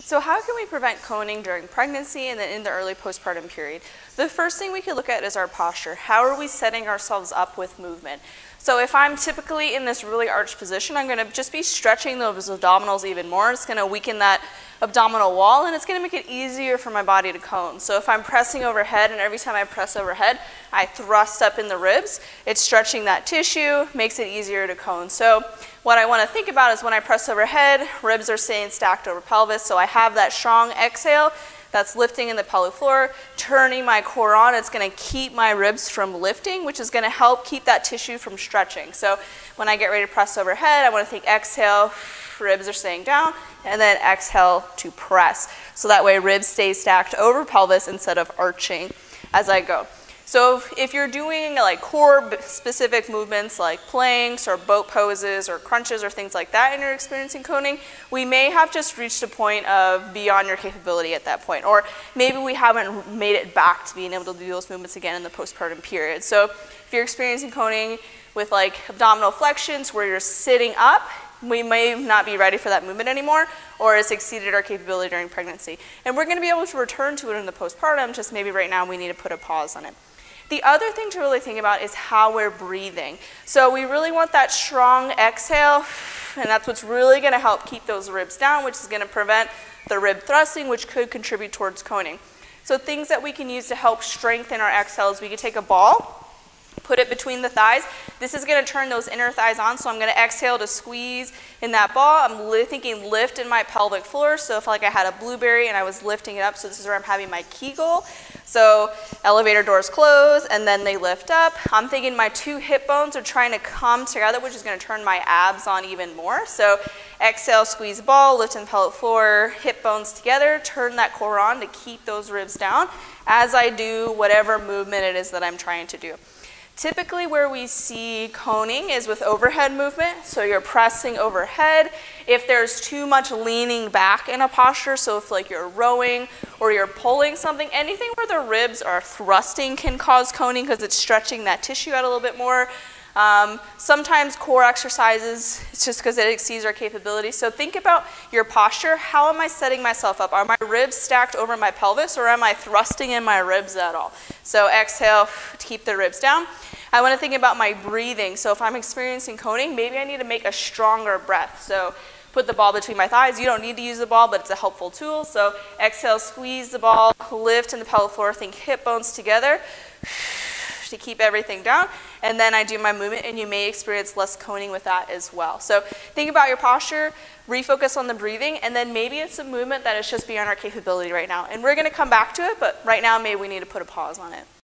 So how can we prevent coning during pregnancy and then in the early postpartum period? The first thing we could look at is our posture. How are we setting ourselves up with movement? So if I'm typically in this really arched position, I'm going to just be stretching those abdominals even more. It's going to weaken that abdominal wall, and it's going to make it easier for my body to cone. So if I'm pressing overhead, and every time I press overhead, I thrust up in the ribs, it's stretching that tissue, makes it easier to cone. So what I want to think about is when I press overhead, ribs are staying stacked over pelvis, so I have that strong exhale that's lifting in the pelvic floor, turning my core on. It's going to keep my ribs from lifting, which is going to help keep that tissue from stretching. So when I get ready to press overhead, I want to think exhale, ribs are staying down, and then exhale to press. So that way ribs stay stacked over pelvis instead of arching as I go. So if you're doing like core specific movements like planks or boat poses or crunches or things like that and you're experiencing coning, we may have just reached a point of beyond your capability at that point. Or maybe we haven't made it back to being able to do those movements again in the postpartum period. So if you're experiencing coning with like abdominal flexions where you're sitting up, we may not be ready for that movement anymore, or it's exceeded our capability during pregnancy. And we're going to be able to return to it in the postpartum, just maybe right now we need to put a pause on it. The other thing to really think about is how we're breathing. So we really want that strong exhale, and that's what's really going to help keep those ribs down, which is going to prevent the rib thrusting, which could contribute towards coning. So things that we can use to help strengthen our exhales, we could take a ball, put it between the thighs. This is going to turn those inner thighs on, so I'm going to exhale to squeeze in that ball. I'm thinking lift in my pelvic floor, so if like I had a blueberry and I was lifting it up, so this is where I'm having my Kegel. So elevator doors close and then they lift up. I'm thinking my two hip bones are trying to come together, which is going to turn my abs on even more. So exhale, squeeze ball, lift in pelvic floor, hip bones together, turn that core on to keep those ribs down as I do whatever movement it is that I'm trying to do. Typically where we see coning is with overhead movement, so you're pressing overhead. If there's too much leaning back in a posture, so if like you're rowing or you're pulling something, anything where the ribs are thrusting can cause coning because it's stretching that tissue out a little bit more. Sometimes core exercises, it's just because it exceeds our capability. So think about your posture. How am I setting myself up? Are my ribs stacked over my pelvis, or am I thrusting in my ribs at all? So exhale to keep the ribs down. I want to think about my breathing. So if I'm experiencing coning, maybe I need to make a stronger breath. So put the ball between my thighs. You don't need to use the ball, but it's a helpful tool. So exhale, squeeze the ball, lift in the pelvic floor, think hip bones together to keep everything down, and then I do my movement, and you may experience less coning with that as well. So think about your posture, refocus on the breathing, and then maybe it's a movement that is just beyond our capability right now. And we're going to come back to it, but right now maybe we need to put a pause on it.